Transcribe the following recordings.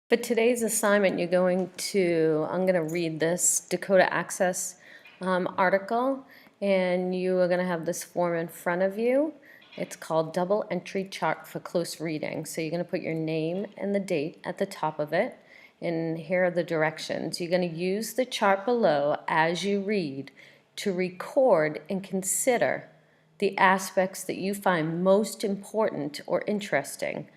For today's assignment, I'm going to read this Dakota Access article, and you are going to have this form in front of you. It's called Double Entry Chart for Close Reading. So you're going to put your name and the date at the top of it, and here are the directions. You're going to use the chart below as you read to record and consider the aspects that you find most important or interesting.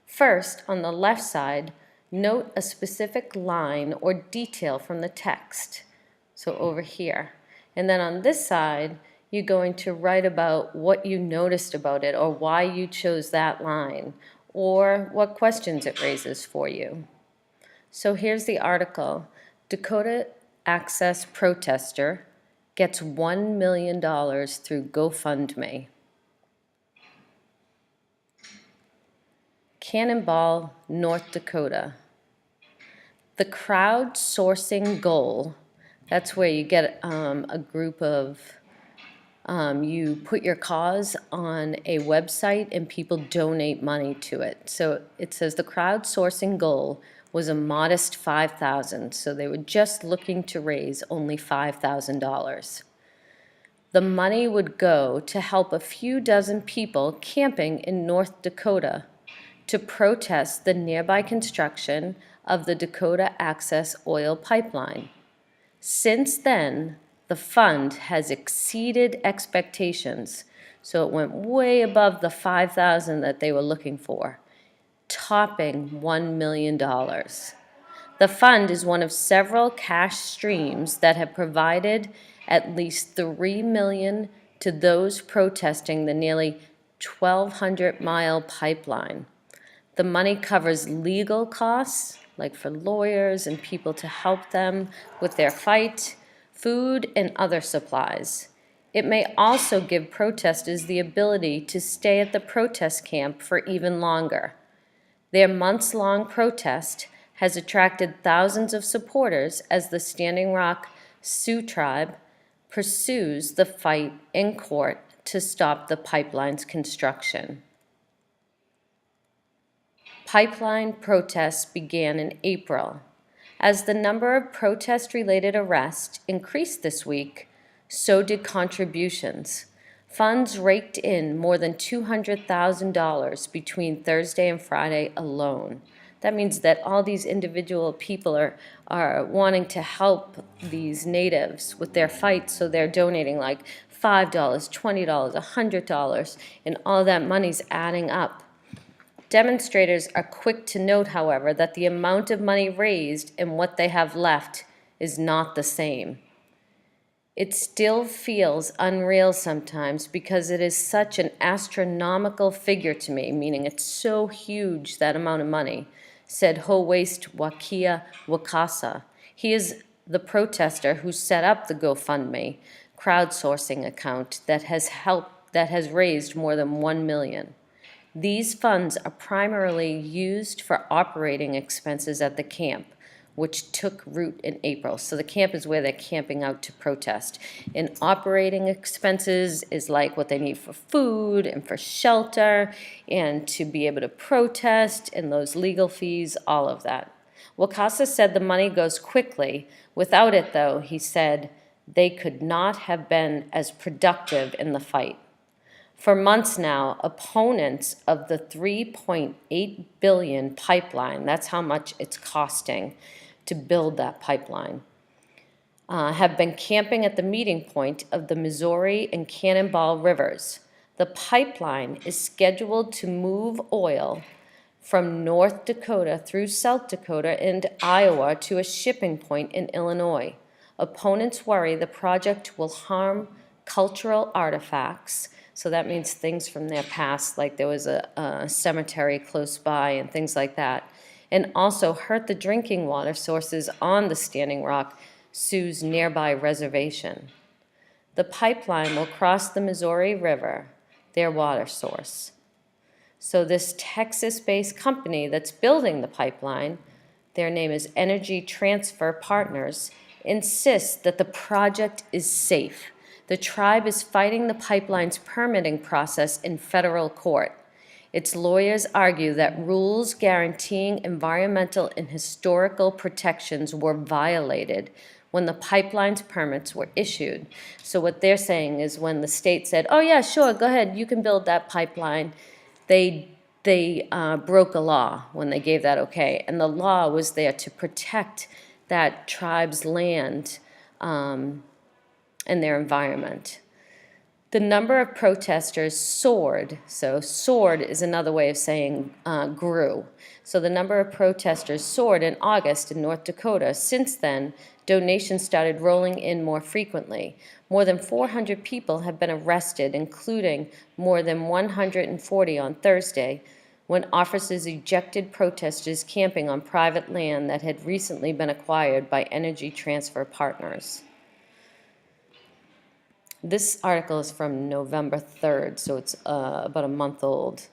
First, on the left side, note a specific line or detail from the text, so over here. And then on this side, you're going to write about what you noticed about it or why you chose that line or what questions it raises for you. So here's the article. Dakota Access protester gets $1 million through GoFundMe. Cannonball, North Dakota. The crowdsourcing goal, that's where you get a group of, you put your cause on a website and people donate money to it. So it says the crowdsourcing goal was a modest $5,000, so they were just looking to raise only $5,000. The money would go to help a few dozen people camping in North Dakota to protest the nearby construction of the Dakota Access oil pipeline. Since then, the fund has exceeded expectations, so it went way above the $5,000 that they were looking for, topping $1 million. The fund is one of several cash streams that have provided at least $3 million to those protesting the nearly 1,200-mile pipeline. The money covers legal costs, like for lawyers and people to help them with their fight, food, and other supplies. It may also give protesters the ability to stay at the protest camp for even longer. Their months-long protest has attracted thousands of supporters as the Standing Rock Sioux Tribe pursues the fight in court to stop the pipeline's construction. Pipeline protests began in April. As the number of protest-related arrests increased this week, so did contributions. Funds raked in more than $200,000 between Thursday and Friday alone. That means that all these individual people are wanting to help these natives with their fight, so they're donating like $5, $20, $100, and all that money's adding up. Demonstrators are quick to note, however, that the amount of money raised and what they have left is not the same. It still feels unreal sometimes because it is such an astronomical figure to me, meaning it's so huge, that amount of money, said Ho-Waste Wakia Wakasa. He is the protester who set up the GoFundMe crowdsourcing account that has raised more than $1 million. These funds are primarily used for operating expenses at the camp, which took root in April. So the camp is where they're camping out to protest. And operating expenses is like what they need for food and for shelter and to be able to protest and those legal fees, all of that. Wakasa said the money goes quickly. Without it, though, he said, they could not have been as productive in the fight. For months now, opponents of the $3.8 billion pipeline, that's how much it's costing to build that pipeline, have been camping at the meeting point of the Missouri and Cannonball rivers. The pipeline is scheduled to move oil from North Dakota through South Dakota and Iowa to a shipping point in Illinois. Opponents worry the project will harm cultural artifacts. So that means things from their past, like there was a cemetery close by and things like that, and also hurt the drinking water sources on the Standing Rock Sioux's nearby reservation. The pipeline will cross the Missouri River, their water source. So this Texas-based company that's building the pipeline, their name is Energy Transfer Partners, insists that the project is safe. The tribe is fighting the pipeline's permitting process in federal court. Its lawyers argue that rules guaranteeing environmental and historical protections were violated when the pipeline's permits were issued. So what they're saying is when the state said, oh yeah, sure, go ahead, you can build that pipeline, they broke a law when they gave that okay. And the law was there to protect that tribe's land and their environment. The number of protesters soared. So soared is another way of saying grew. So the number of protesters soared in August in North Dakota. Since then, donations started rolling in more frequently. More than 400 people have been arrested, including more than 140 on Thursday, when officers ejected protesters camping on private land that had recently been acquired by Energy Transfer Partners. This article is from November 3rd, so it's about a month old.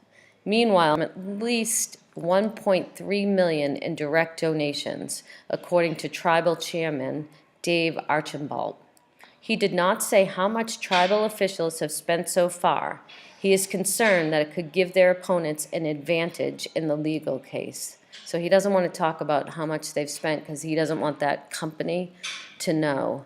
Meanwhile, at least 1.3 million in direct donations, according to tribal chairman Dave Archambault. He did not say how much tribal officials have spent so far. He is concerned that it could give their opponents an advantage in the legal case. So he doesn't want to talk about how much they've spent because he doesn't want that company to know.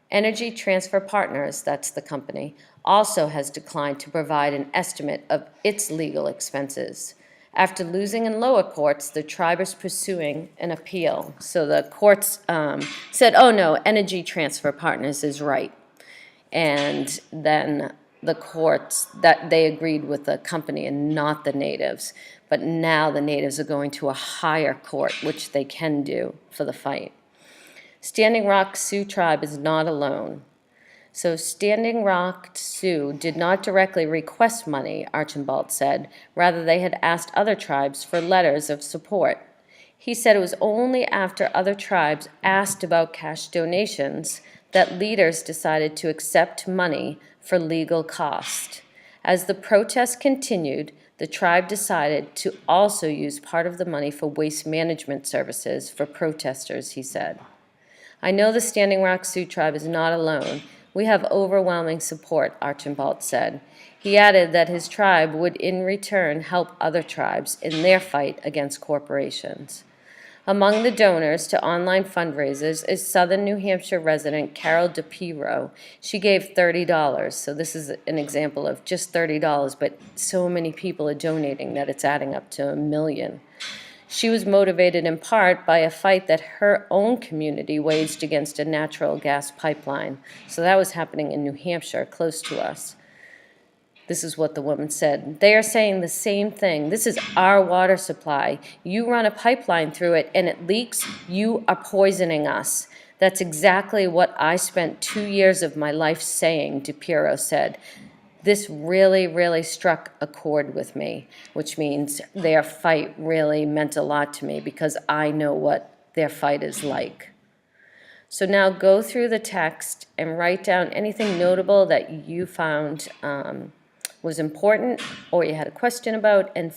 Energy Transfer Partners, that's the company, also has declined to provide an estimate of its legal expenses. After losing in lower courts, the tribe is pursuing an appeal. So the courts said, oh no, Energy Transfer Partners is right. And then the courts, that they agreed with the company and not the natives. But now the natives are going to a higher court, which they can do for the fight. Standing Rock Sioux tribe is not alone. So Standing Rock Sioux did not directly request money, Archambault said. Rather, they had asked other tribes for letters of support. He said it was only after other tribes asked about cash donations that leaders decided to accept money for legal costs. As the protests continued, the tribe decided to also use part of the money for waste management services for protesters, he said. I know the Standing Rock Sioux tribe is not alone. We have overwhelming support, Archambault said. He added that his tribe would in return help other tribes in their fight against corporations. Among the donors to online fundraisers is Southern New Hampshire resident Carol DePiro. She gave $30, so this is an example of just $30, but so many people are donating that it's adding up to 1 million. She was motivated in part by a fight that her own community waged against a natural gas pipeline. So that was happening in New Hampshire, close to us. This is what the woman said. They are saying the same thing. This is our water supply. You run a pipeline through it and it leaks, you are poisoning us. That's exactly what I spent 2 years of my life saying, DePiro said. This really, really struck a chord with me, which means their fight really meant a lot to me because I know what their fight is like. So now go through the text and write down anything notable that you found was important or you had a question about, and